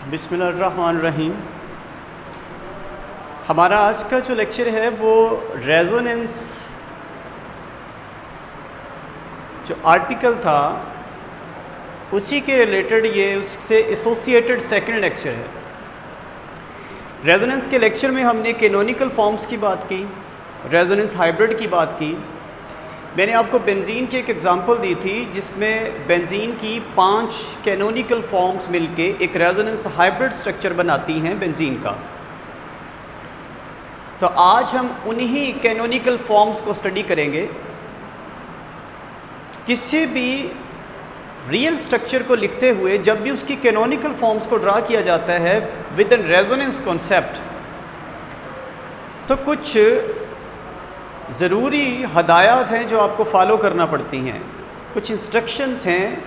बिस्मिल्लाहिर्रहमानिर्रहीम। हमारा आज का जो लेक्चर है वो रेजोनेंस जो आर्टिकल था उसी के रिलेटेड, ये उससे एसोसिएटेड सेकंड लेक्चर है। रेजोनेंस के लेक्चर में हमने कैनोनिकल फॉर्म्स की बात की, रेजोनेंस हाइब्रिड की बात की। मैंने आपको बेंजीन की एक एग्ज़ाम्पल दी थी जिसमें बेंजीन की 5 कैनोनिकल फॉर्म्स मिलके एक रेजोनेंस हाइब्रिड स्ट्रक्चर बनाती हैं बेंजीन का। तो आज हम उन्हीं कैनोनिकल फॉर्म्स को स्टडी करेंगे। किसी भी रियल स्ट्रक्चर को लिखते हुए जब भी उसकी कैनोनिकल फॉर्म्स को ड्रा किया जाता है विद इन रेजोनेंस कॉन्सेप्ट, तो कुछ ज़रूरी हदायत हैं जो आपको फॉलो करना पड़ती हैं, कुछ इंस्ट्रक्शंस हैं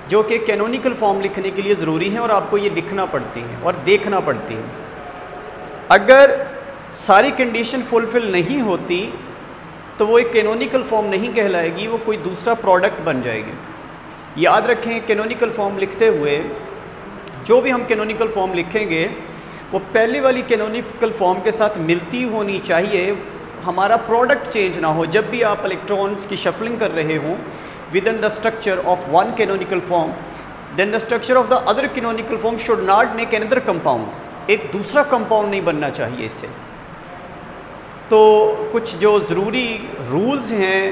जो कि कैनोनिकल फॉर्म लिखने के लिए ज़रूरी हैं और आपको ये लिखना पड़ती हैं और देखना पड़ती हैं। अगर सारी कंडीशन फुलफ़िल नहीं होती तो वो एक कैनोनिकल फॉर्म नहीं कहलाएगी, वो कोई दूसरा प्रोडक्ट बन जाएगी। याद रखें, कैनोनिकल फॉर्म लिखते हुए जो भी हम कैनोनिकल फॉर्म लिखेंगे वो पहले वाली कैनोनिकल फॉर्म के साथ मिलती होनी चाहिए, हमारा प्रोडक्ट चेंज ना हो। जब भी आप इलेक्ट्रॉन्स की शफलिंग कर रहे हों within the structure of one canonical form, then the structure of the other canonical form should not make another compound. एक दूसरा कंपाउंड नहीं बनना चाहिए इससे। तो कुछ जो ज़रूरी रूल्स हैं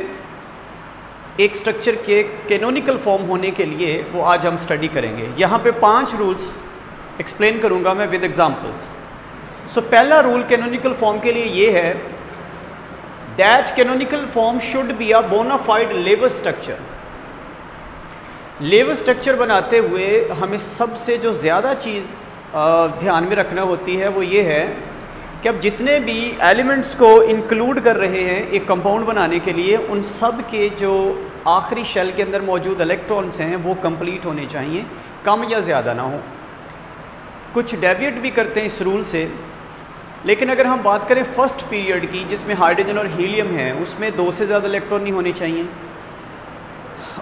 एक स्ट्रक्चर के कैनोनिकल फॉर्म होने के लिए वो आज हम स्टडी करेंगे। यहाँ पे 5 रूल्स एक्सप्लेन करूँगा मैं विद एग्जांपल्स। सो पहला रूल कैनोनिकल फॉर्म के लिए ये है that canonical form should be a bona fide lever structure। Lever structure बनाते हुए हमें सबसे जो ज़्यादा चीज़ ध्यान में रखना होती है वो ये है कि अब जितने भी एलिमेंट्स को इंक्लूड कर रहे हैं एक कंपाउंड बनाने के लिए, उन सब के जो आखिरी शेल के अंदर मौजूद इलेक्ट्रॉन्स हैं वो कंप्लीट होने चाहिए, कम या ज़्यादा ना हो। कुछ डेविएट भी करते हैं इस रूल से, लेकिन अगर हम बात करें फर्स्ट पीरियड की जिसमें हाइड्रोजन और हीलियम है, उसमें 2 से ज़्यादा इलेक्ट्रॉन नहीं होने चाहिए।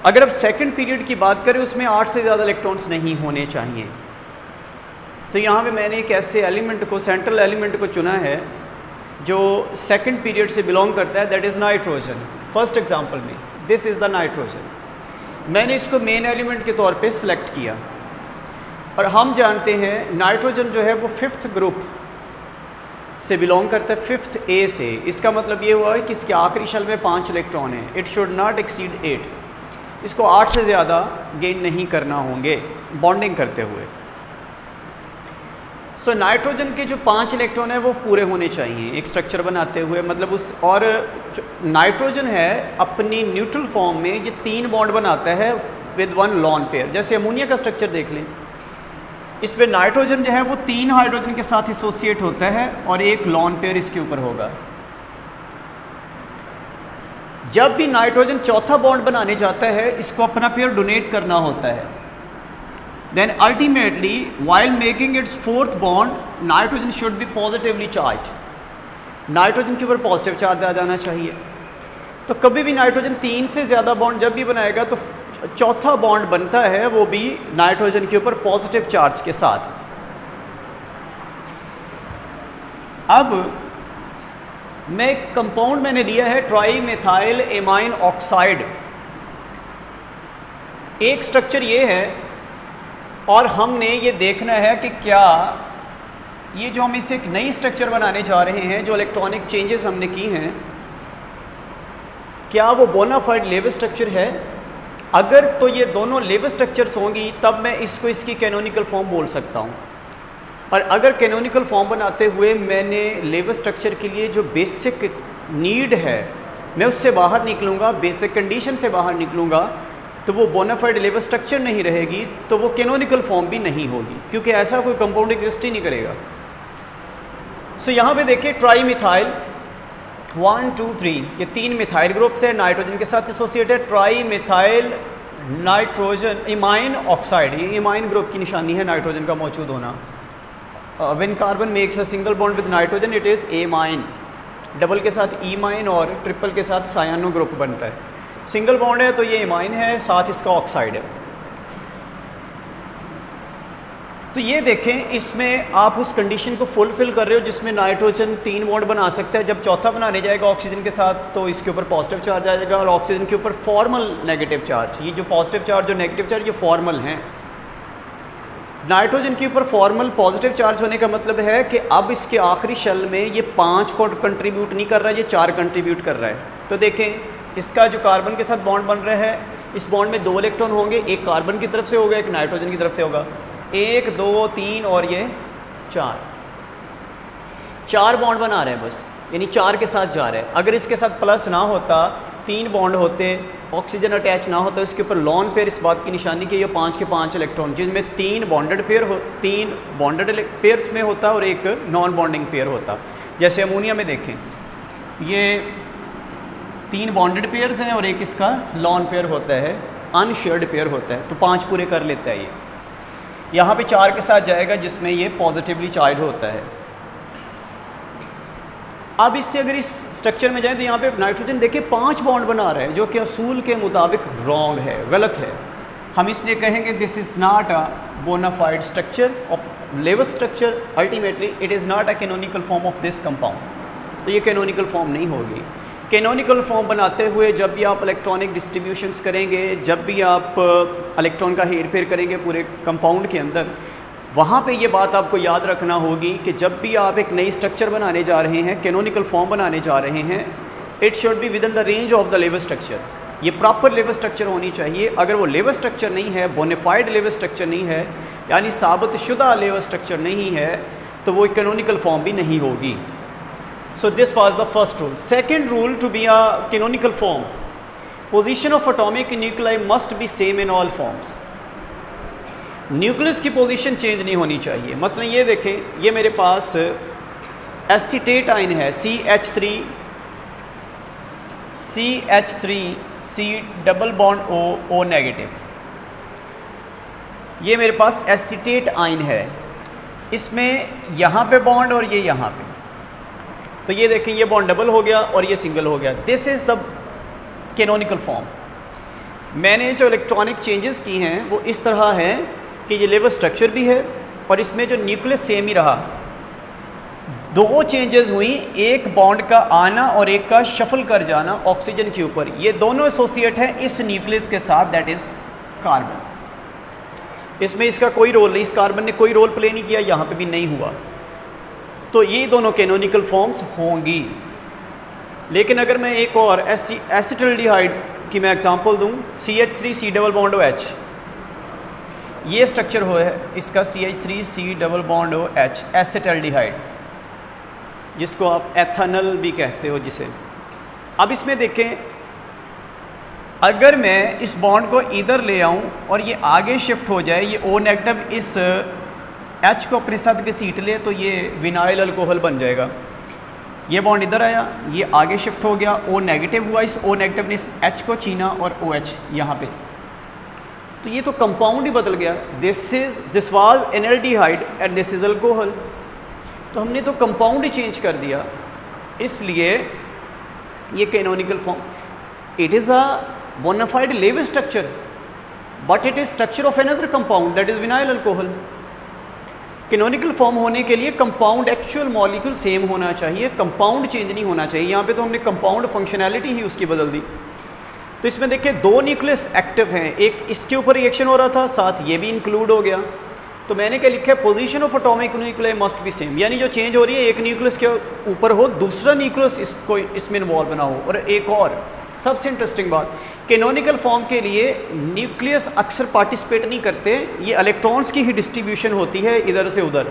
अगर अब सेकंड पीरियड की बात करें उसमें 8 से ज़्यादा इलेक्ट्रॉन्स नहीं होने चाहिए। तो यहाँ पे मैंने एक ऐसे एलिमेंट को, सेंट्रल एलिमेंट को चुना है जो सेकंड पीरियड से बिलोंग करता है, that is nitrogen. First example में दिस इज़ द नाइट्रोजन। मैंने इसको मेन एलिमेंट के तौर पे सिलेक्ट किया और हम जानते हैं नाइट्रोजन जो है वो 5th ग्रुप से बिलोंग करता है, 5th A से। इसका मतलब ये हुआ है कि इसके आखिरी शेल में 5 इलेक्ट्रॉन हैं। It should not exceed 8। इसको 8 से ज़्यादा गेन नहीं करना होंगे बॉन्डिंग करते हुए। सो नाइट्रोजन के जो 5 इलेक्ट्रॉन हैं वो पूरे होने चाहिए एक स्ट्रक्चर बनाते हुए। मतलब उस और जो नाइट्रोजन है अपनी न्यूट्रल फॉर्म में ये 3 बॉन्ड बनाता है विद 1 लॉन पेयर। जैसे अमोनिया का स्ट्रक्चर देख लें, इसमें नाइट्रोजन जो है वो 3 हाइड्रोजन के साथ एसोसिएट होता है और एक लॉन पेयर इसके ऊपर होगा। जब भी नाइट्रोजन चौथा बॉन्ड बनाने जाता है इसको अपना पेयर डोनेट करना होता है। Then ultimately while making its 4th bond nitrogen should be positively charge. Nitrogen के ऊपर पॉजिटिव चार्ज आ जाना चाहिए। तो कभी भी नाइट्रोजन 3 से ज़्यादा बॉन्ड जब भी बनाएगा तो चौथा बॉन्ड बनता है वो भी नाइट्रोजन के ऊपर पॉजिटिव चार्ज के साथ। अब मैं एक कंपाउंड मैंने लिया है ट्राई मेथाइल एमाइन ऑक्साइड। एक स्ट्रक्चर ये है और हमने ये देखना है कि क्या ये जो हम इसे एक नई स्ट्रक्चर बनाने जा रहे हैं, जो इलेक्ट्रॉनिक चेंजेस हमने की हैं, क्या वो बोनाफाइड लेवर स्ट्रक्चर है। अगर तो ये दोनों लेवर स्ट्रक्चर्स होंगी तब मैं इसको इसकी कैनोनिकल फॉर्म बोल सकता हूँ। और अगर कैनोनिकल फॉर्म बनाते हुए मैंने लेवर स्ट्रक्चर के लिए जो बेसिक नीड है मैं उससे बाहर निकलूँगा, बेसिक कंडीशन से बाहर निकलूँगा, तो वो बोनाफाइड लेवर स्ट्रक्चर नहीं रहेगी, तो वो कैनोनिकल फॉर्म भी नहीं होगी, क्योंकि ऐसा कोई कंपाउंड एग्जिस्ट ही नहीं करेगा। सो यहाँ पे देखिए ट्राई मिथाइल 1 2 3 ये 3 मिथाइल ग्रुप्स है नाइट्रोजन के साथ associated. Tri methyl nitrogen imine oxide, ये इमाइन ग्रुप की निशानी है नाइट्रोजन का मौजूद होना। When carbon makes a single bond with nitrogen it is amine. Double के साथ ईमाइन और ट्रिपल के साथ सायानो ग्रुप बनता है। सिंगल बॉन्ड है तो ये इमाइन है, साथ इसका ऑक्साइड है। तो ये देखें, इसमें आप उस कंडीशन को फुलफिल कर रहे हो जिसमें नाइट्रोजन 3 बॉन्ड बना सकता है। जब चौथा बनाने जाएगा ऑक्सीजन के साथ तो इसके ऊपर पॉजिटिव चार्ज आ जाएगा और ऑक्सीजन के ऊपर फॉर्मल नेगेटिव चार्ज। ये जो पॉजिटिव चार्ज और नेगेटिव चार्ज ये फॉर्मल हैं। नाइट्रोजन के ऊपर फॉर्मल पॉजिटिव चार्ज होने का मतलब है कि अब इसके आखिरी शेल में ये 5 को कंट्रीब्यूट नहीं कर रहा है, ये 4 कंट्रीब्यूट कर रहा है। तो देखें, इसका जो कार्बन के साथ बॉन्ड बन रहा है, इस बॉन्ड में 2 इलेक्ट्रॉन होंगे, एक कार्बन की तरफ से होगा, एक नाइट्रोजन की तरफ से होगा। 1 2 3 और ये 4 बॉन्ड बना रहे हैं बस, यानी 4 के साथ जा रहे हैं। अगर इसके साथ प्लस ना होता, 3 बॉन्ड होते, ऑक्सीजन अटैच ना होता, इसके ऊपर लॉन पेयर इस बात की निशानी कि ये 5 के 5 इलेक्ट्रॉन, जिसमें 3 बॉन्डेड पेयर हो, 3 बॉन्डेड पेयर्स में होता और एक नॉन बॉन्डिंग पेयर होता। जैसे अमोनिया में देखें, ये 3 बॉन्डेड पेयर्स हैं और एक इसका लॉन पेयर होता है, अनशेयर्ड पेयर होता है, तो 5 पूरे कर लेता है। ये यहाँ पे 4 के साथ जाएगा जिसमें ये पॉजिटिवली चार्ज होता है। अब इससे अगर इस स्ट्रक्चर में जाएं तो यहाँ पे नाइट्रोजन देखिए 5 बॉन्ड बना रहा है, जो कि असूल के मुताबिक रॉन्ग है, गलत है। हम इसलिए कहेंगे this is not a bona fide structure of Lewis structure, ultimately it is not a canonical form of this compound. तो ये कैनोनिकल फॉर्म नहीं होगी। कैनोनिकल फॉर्म बनाते हुए जब भी आप इलेक्ट्रॉनिक डिस्ट्रीब्यूशंस करेंगे, जब भी आप इलेक्ट्रॉन का हेर फेर करेंगे पूरे कंपाउंड के अंदर, वहाँ पे ये बात आपको याद रखना होगी कि जब भी आप एक नई स्ट्रक्चर बनाने जा रहे हैं, कैनोनिकल फॉर्म बनाने जा रहे हैं, it should be with in the range of the level structure. ये प्रॉपर लेवल स्ट्रक्चर होनी चाहिए। अगर वो लेवल स्ट्रक्चर नहीं है, बोनाफाइड लेवल स्ट्रक्चर नहीं है, यानी साबित शुदा लेवल स्ट्रक्चर नहीं है, तो वो कैनोनिकल फॉर्म भी नहीं होगी। So this was the first rule. Second rule to be a canonical form, position of atomic nuclei must be same in all forms. Nucleus की पोजीशन चेंज नहीं होनी चाहिए। मसलन ये देखें, ये मेरे पास एसीटेट आयन है CH3 double bond O negative. ये मेरे पास एसीटेट आयन है, इसमें यहाँ पे बॉन्ड और ये यहाँ पे, तो ये देखें ये बॉन्ड डबल हो गया और ये सिंगल हो गया। This is the canonical form. मैंने जो इलेक्ट्रॉनिक चेंजेस की हैं वो इस तरह हैं कि ये लेवल स्ट्रक्चर भी है और इसमें जो न्यूक्लियस सेम ही रहा। 2 चेंजेस हुई, एक बॉन्ड का आना और एक का शफल कर जाना ऑक्सीजन के ऊपर। ये दोनों एसोसिएट हैं इस न्यूक्लियस के साथ, दैट इज़ कार्बन। इसमें इसका कोई रोल नहीं, इस कार्बन ने कोई रोल प्ले नहीं किया, यहाँ पे भी नहीं हुआ। तो ये दोनों कैनोनिकल फॉर्म्स होंगी। लेकिन अगर मैं एक और एसिटल्डिहाइड की मैं एग्जांपल दूं, CH3C डबल बॉन्ड OH, ये स्ट्रक्चर हो है इसका CH3C double bond OH, acetaldehyde, जिसको आप एथेनॉल भी कहते हो जिसे। अब इसमें देखें, अगर मैं इस बॉन्ड को इधर ले आऊं और ये आगे शिफ्ट हो जाए, ये O नेगेटिव इस H को अपने साथ घसीट ले, तो ये विनाइल अल्कोहल बन जाएगा। ये बॉन्ड इधर आया, ये आगे शिफ्ट हो गया, O नेगेटिव हुआ, इस O नेगेटिव ने इस H को छीना और OH यहाँ पे, तो ये तो कंपाउंड ही बदल गया। This was an aldehyde and this is alcohol. तो हमने तो कंपाउंड ही चेंज कर दिया, इसलिए ये canonical form. It is a bona fide level structure but it is structure of another compound, that is vinyl alcohol. Canonical form होने के लिए कंपाउंड एक्चुअल मॉलिक्यूल सेम होना चाहिए, कंपाउंड चेंज नहीं होना चाहिए। यहाँ पे तो हमने कंपाउंड फंक्शनैलिटी ही उसकी बदल दी। तो इसमें देखिए 2 न्यूक्लियस एक्टिव हैं, एक इसके ऊपर रिएक्शन हो रहा था, साथ ये भी इंक्लूड हो गया। तो मैंने क्या लिखा है, position of atomic nuclei must be same, यानी जो चेंज हो रही है एक न्यूक्लियस के ऊपर हो, दूसरा न्यूक्लियस इसमें इन्वॉल्व ना हो। और एक और सबसे इंटरेस्टिंग बात, कैनोनिकल फॉर्म के लिए न्यूक्लियस अक्सर पार्टिसिपेट नहीं करते, ये इलेक्ट्रॉन्स की ही डिस्ट्रीब्यूशन होती है इधर से उधर।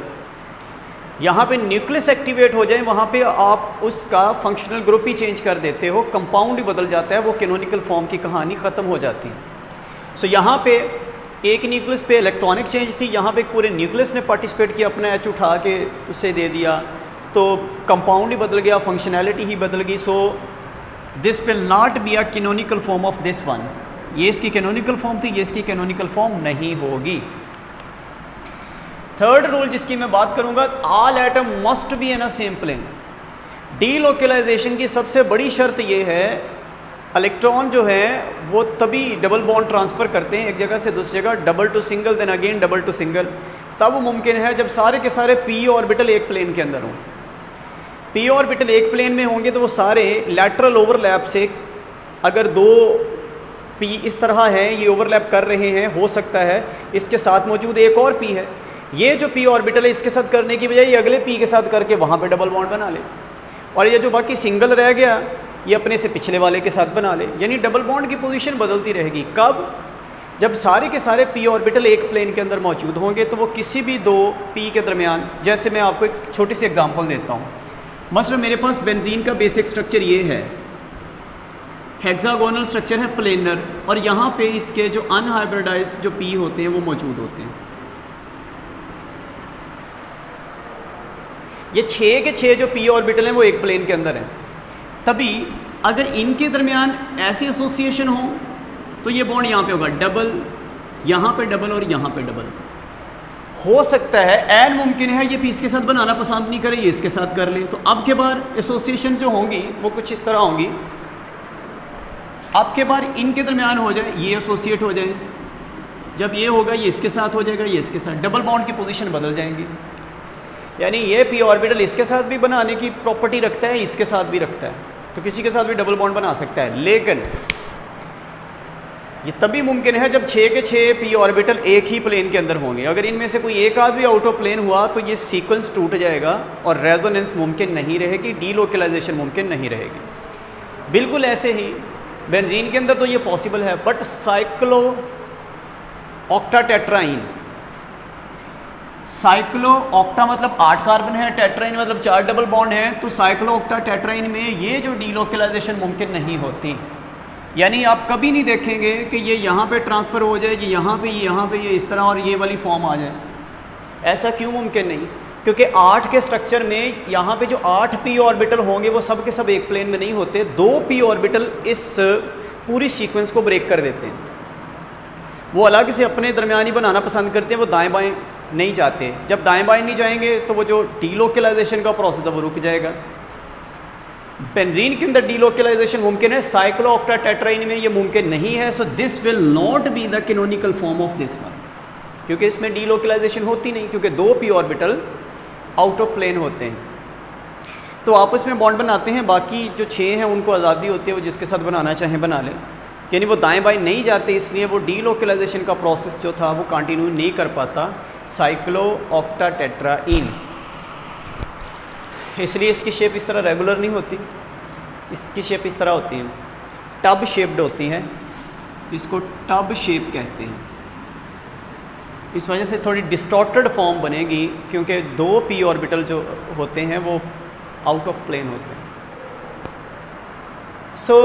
यहाँ पे न्यूक्लियस एक्टिवेट हो जाए, वहाँ पे आप उसका फंक्शनल ग्रुप ही चेंज कर देते हो, कंपाउंड ही बदल जाता है, वो कैनोनिकल फॉर्म की कहानी ख़त्म हो जाती है। सो यहाँ पे एक न्यूक्लियस पे इलेक्ट्रॉनिक चेंज थी, यहाँ पे पूरे न्यूक्लियस ने पार्टिसिपेट किया, अपना H उठा के उसे दे दिया, तो कंपाउंड ही बदल गया, फंक्शनैलिटी ही बदल गई। सो this will not be a canonical form of this one. ये इसकी कैनोनिकल फॉर्म थी, ये इसकी कैनोनिकल फॉर्म नहीं होगी। थर्ड रूल जिसकी मैं बात करूंगा, all atom must be in a same plane. Delocalization की सबसे बड़ी शर्त ये है, इलेक्ट्रॉन जो है वो तभी डबल बॉन्ड ट्रांसफ़र करते हैं एक जगह से दूसरी जगह, double to single then again double to single, तब मुमकिन है जब सारे के सारे पी ऑर्बिटल एक प्लेन के अंदर हों। पी ऑर्बिटल एक प्लेन में होंगे तो वो सारे लैटरल ओवरलैप से, अगर दो पी इस तरह हैं, ये ओवरलैप कर रहे हैं, हो सकता है इसके साथ मौजूद एक और पी है, ये जो पी ऑर्बिटल है इसके साथ करने की बजाय ये अगले पी के साथ करके वहाँ पे डबल बॉन्ड बना ले, और ये जो बाकी सिंगल रह गया ये अपने से पिछले वाले के साथ बना ले। यानी डबल बॉन्ड की पोजीशन बदलती रहेगी। कब? जब सारे के सारे पी ऑर्बिटल एक प्लेन के अंदर मौजूद होंगे तो वो किसी भी दो पी के दरमियान, जैसे मैं आपको एक छोटी सी एग्जांपल देता हूँ। मसलन मेरे पास बेंजीन का बेसिक स्ट्रक्चर ये है, हेक्सागोनल स्ट्रक्चर है, प्लेनर, और यहाँ पे इसके जो अनहाइब्रिडाइज्ड जो पी होते हैं वो मौजूद होते हैं। ये 6 के 6 जो पी ऑर्बिटल हैं वो एक प्लेन के अंदर हैं। तभी अगर इनके दरमियान ऐसी एसोसिएशन हो तो ये बॉन्ड यहाँ पे होगा डबल, यहाँ पे डबल और यहाँ पे डबल। हो सकता है ऐन मुमकिन है ये पी इसके साथ बनाना पसंद नहीं करे, ये इसके साथ कर ले, तो अब के बार एसोसिएशन जो होंगी वो कुछ इस तरह होंगी। अब के बार इनके दरमियान हो जाए, ये एसोसिएट हो जाए, जब ये होगा ये इसके साथ हो जाएगा, ये इसके साथ, डबल बॉन्ड की पोजीशन बदल जाएंगी। यानी ये पी ऑर्बिटल इसके साथ भी बनाने की प्रॉपर्टी रखता है, इसके साथ भी रखता है, तो किसी के साथ भी डबल बॉन्ड बना सकता है। लेकिन ये तभी मुमकिन है जब 6 के 6 पी ऑर्बिटल एक ही प्लेन के अंदर होंगे। अगर इनमें से कोई एक आध भी आउट ऑफ प्लेन हुआ तो ये सीक्वेंस टूट जाएगा और रेजोनेंस मुमकिन नहीं रहेगी, डीलोकलाइजेशन मुमकिन नहीं रहेगी। बिल्कुल ऐसे ही बेंजीन के अंदर तो ये पॉसिबल है, बट साइक्लो ऑक्टाटेट्राइन, साइक्लो ऑक्टा मतलब 8 कार्बन है, टेट्राइन मतलब 4 डबल बॉन्ड है, तो साइक्लो ऑक्टाटेट्राइन में ये जो डीलोकलाइजेशन मुमकिन नहीं होती। यानी आप कभी नहीं देखेंगे कि ये यहाँ पे ट्रांसफ़र हो जाए, ये यहाँ पे ये इस तरह और ये वाली फॉर्म आ जाए। ऐसा क्यों मुमकिन नहीं? क्योंकि 8 के स्ट्रक्चर में यहाँ पे जो 8 पी ऑर्बिटल होंगे वो सब के सब एक प्लेन में नहीं होते। 2 पी ऑर्बिटल इस पूरी सीक्वेंस को ब्रेक कर देते हैं, वो अलग से अपने दरमियान ही बनाना पसंद करते हैं, वो दाएँ बाएँ नहीं जाते। जब दाएँ बाएँ नहीं जाएंगे तो वो जो डीलोकलाइजेशन का प्रोसेस है वो रुक जाएगा। बेंजीन के अंदर डीलोकलाइजेशन मुमकिन है, साइक्लो ऑक्टाटेट्राइन में ये मुमकिन नहीं है। So this will not be the canonical form of this one, क्योंकि इसमें डीलोकलाइजेशन होती नहीं, क्योंकि 2 P orbital out of plane होते हैं। तो आपस में बॉन्ड बनाते हैं, बाकी जो 6 हैं उनको आज़ादी होती है, वो जिसके साथ बनाना चाहें बना लें। यानी वो दाएँ बाएँ नहीं जाते, इसलिए वो डीलोकलाइजेशन का प्रोसेस जो था वो कंटिन्यू नहीं कर पाता साइक्लो ऑक्टाटेट्राइन। इसलिए इसकी शेप इस तरह रेगुलर नहीं होती, इसकी शेप इस तरह होती है, टब शेप्ड होती हैं, इसको टब शेप कहते हैं। इस वजह से थोड़ी डिस्टॉर्टेड फॉर्म बनेगी, क्योंकि 2 पी ऑर्बिटल जो होते हैं वो आउट ऑफ प्लेन होते हैं। सो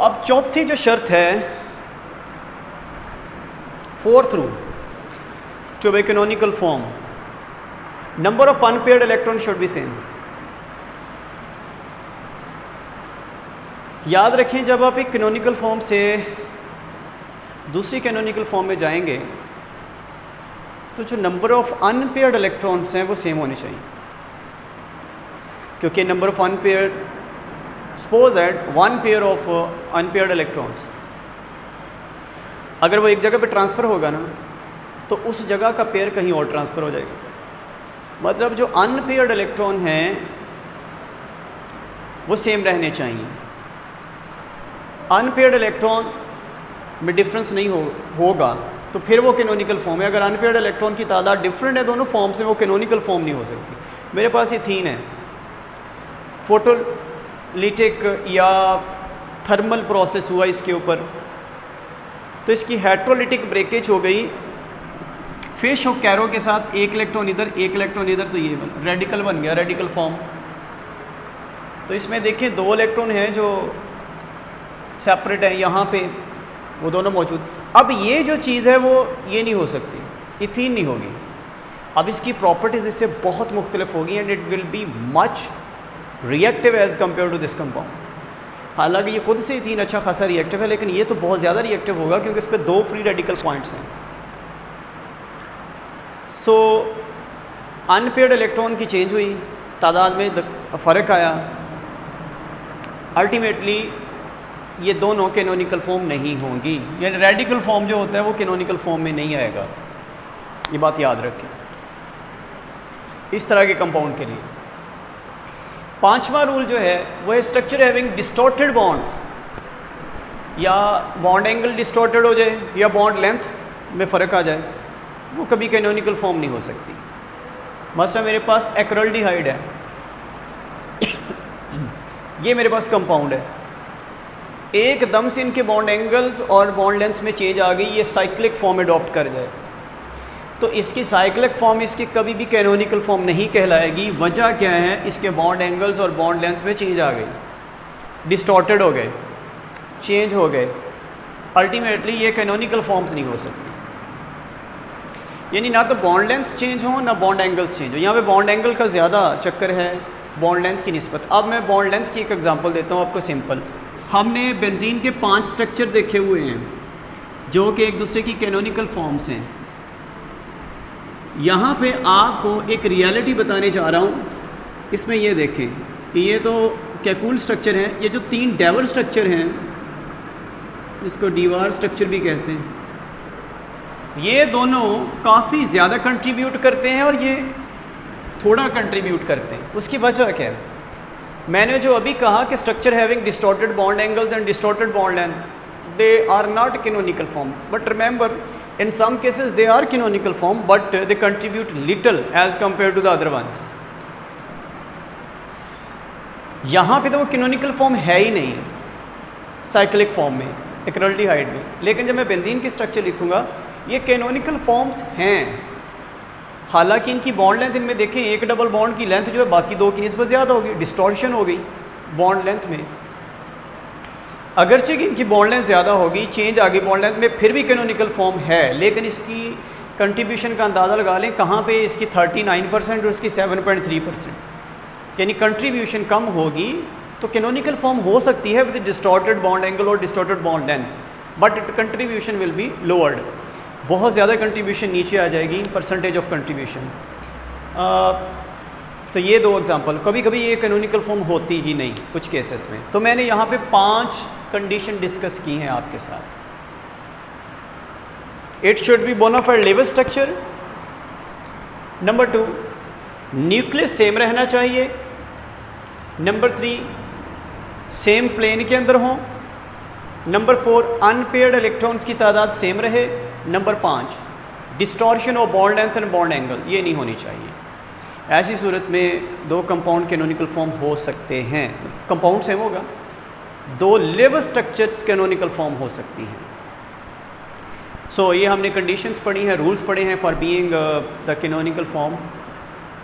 अब चौथी जो शर्त है, 4th rule to be canonical form, number of unpaired electron should be same. याद रखें, जब आप एक कैनोनिकल फॉर्म से दूसरी कैनोनिकल फॉर्म में जाएंगे तो जो नंबर ऑफ अनपेयर्ड इलेक्ट्रॉन्स हैं वो सेम होने चाहिए, क्योंकि number of unpaired, suppose that 1 pair of unpaired electrons, अगर वो एक जगह पे ट्रांसफ़र होगा ना तो उस जगह का पेयर कहीं और ट्रांसफ़र हो जाएगा। मतलब जो अनपेयर्ड इलेक्ट्रॉन हैं वो सेम रहने चाहिए। अनपेयर्ड इलेक्ट्रॉन में डिफरेंस नहीं होगा तो फिर वो कैनोनिकल फॉर्म है। अगर अनपेयर्ड इलेक्ट्रॉन की तादाद डिफरेंट है दोनों फॉर्म्स में, वो कैनोनिकल फॉर्म नहीं हो सकती। मेरे पास इथीन है, फोटोलिटिक या थर्मल प्रोसेस हुआ इसके ऊपर, तो इसकी हेट्रोलिटिक ब्रेकेज हो गई फिश और कैरो के साथ, 1 इलेक्ट्रॉन इधर 1 इलेक्ट्रॉन इधर, तो ये रेडिकल बन गया, रेडिकल फॉर्म। तो इसमें देखें 2 इलेक्ट्रॉन हैं जो सेपरेट है, यहाँ पे वो दोनों मौजूद। अब ये जो चीज़ है वो ये नहीं हो सकती, इथीन नहीं होगी। अब इसकी प्रॉपर्टीज़ इससे बहुत मुख्तलिफ होगी and it will be much reactive as compare to this compound. हालांकि ये खुद से इथीन अच्छा खासा रिएक्टिव है, लेकिन ये तो बहुत ज़्यादा रिएक्टिव होगा क्योंकि इस पर 2 फ्री रेडिकल पॉइंट्स हैं। सो अनपेयर्ड इलेक्ट्रॉन की चेंज हुई, तादाद में फ़र्क आया, अल्टीमेटली ये दोनों कैनोनिकल फॉर्म नहीं होंगी। यानी रेडिकल फॉर्म जो होता है वो कैनोनिकल फॉर्म में नहीं आएगा, ये बात याद रखें। इस तरह के कंपाउंड के लिए। पांचवा रूल जो है वो है स्ट्रक्चर हैविंग डिस्टॉर्टेड बॉन्ड्स, या बॉन्ड एंगल डिस्टॉर्टेड हो जाए या बॉन्ड लेंथ में फ़र्क आ जाए, वो कभी कैनोनिकल फॉर्म नहीं हो सकती। मसला मेरे पास एक्रिल्डिहाइड है, ये मेरे पास कंपाउंड है, एकदम से इनके बॉन्ड एंगल्स और बॉन्ड लेंथ्स में चेंज आ गई, ये साइक्लिक फॉर्म अडॉप्ट कर जाए, तो इसकी साइक्लिक फॉर्म इसकी कभी भी कैनोनिकल फॉर्म नहीं कहलाएगी। वजह क्या है, इसके बॉन्ड एंगल्स और बॉन्ड लेंथ्स में चेंज आ गई, डिस्टॉर्टेड हो गए, चेंज हो गए, अल्टीमेटली ये कैनोनिकल फॉर्म्स नहीं हो सकती। यानी ना तो बॉन्ड लेंथ्स चेंज हो ना बॉन्ड एंगल्स चेंज हो। यहाँ पे बॉन्ड एंगल का ज़्यादा चक्कर है बॉन्ड लेंथ की निस्बत। अब मैं बॉन्ड लेंथ की एक एग्जांपल देता हूँ आपको सिंपल। हमने बेंजीन के 5 स्ट्रक्चर देखे हुए हैं जो कि एक दूसरे की कैनोनिकल फॉर्म्स हैं। यहाँ पे आपको एक रियलिटी बताने जा रहा हूँ। इसमें ये देखें कि ये तो कैकूल स्ट्रक्चर है, ये जो 3 डेवर स्ट्रक्चर हैं, इसको दीवार स्ट्रक्चर भी कहते हैं, ये दोनों काफ़ी ज़्यादा कंट्रीब्यूट करते हैं और ये थोड़ा कंट्रीब्यूट करते हैं। उसकी वजह क्या है, मैंने जो अभी कहा कि structure having distorted bond angles and distorted bond length, they are not canonical form, but remember in some cases they are canonical form but they contribute little as compare to the other one. यहाँ पे तो वो canonical form है ही नहीं cyclic form में, एक्रिल्डिहाइड में, लेकिन जब मैं बेंजीन की स्ट्रक्चर लिखूँगा ये कैनोनिकल फॉर्म्स हैं। हालांकि इनकी बॉन्ड लेंथ, इनमें देखें एक डबल बॉन्ड की लेंथ जो है बाकी 2 की निस्बत ज़्यादा होगी, डिस्टॉर्शन हो गई बॉन्ड लेंथ में। अगरचे कि इनकी बॉन्ड लेंथ ज़्यादा होगी, चेंज आ गई बॉन्ड लेंथ में, फिर भी कैनोनिकल फॉर्म है, लेकिन इसकी कंट्रीब्यूशन का अंदाज़ा लगा लें कहाँ पे, इसकी 39% और इसकी 7.3%, यानी कंट्रीब्यूशन कम होगी तो कैनोनिकल फॉर्म हो सकती है विद डिस्टॉर्टेड बॉन्ड एंगल और distorted bond length, but it contribution will be lowered. बहुत ज़्यादा कंट्रीब्यूशन नीचे आ जाएगी, परसेंटेज ऑफ कंट्रीब्यूशन। तो ये 2 एग्जांपल, कभी कभी ये कैनोनिकल फॉर्म होती ही नहीं कुछ केसेस में। तो मैंने यहाँ पे 5 कंडीशन डिस्कस की हैं आपके साथ। It should be bona fide level structure. Number 2, nucleus same रहना चाहिए। नंबर 3, सेम प्लेन के अंदर हो। नंबर 4, अनपेयर्ड इलेक्ट्रॉन्स की तादाद सेम रहे। Number 5, distortion of bond length and bond angle ये नहीं होनी चाहिए। ऐसी सूरत में 2 कंपाउंड कैनोनिकल फॉर्म हो सकते हैं, कंपाउंड सेम होगा, 2 लेवल स्ट्रक्चर्स कैनोनिकल फॉर्म हो सकती हैं। सो ये हमने कंडीशंस पढ़ी हैं, रूल्स पढ़े हैं for being the canonical form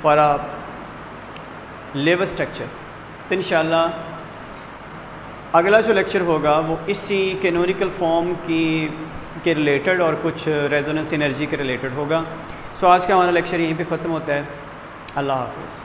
for a level structure. तो इंशाल्लाह अगला जो लेक्चर होगा वो इसी कैनोनिकल फॉर्म के रिलेटेड और कुछ रेजोनेंस एनर्जी के रिलेटेड होगा। सो आज का हमारा लेक्चर यहीं पे ख़त्म होता है। अल्लाह हाफ़िज़।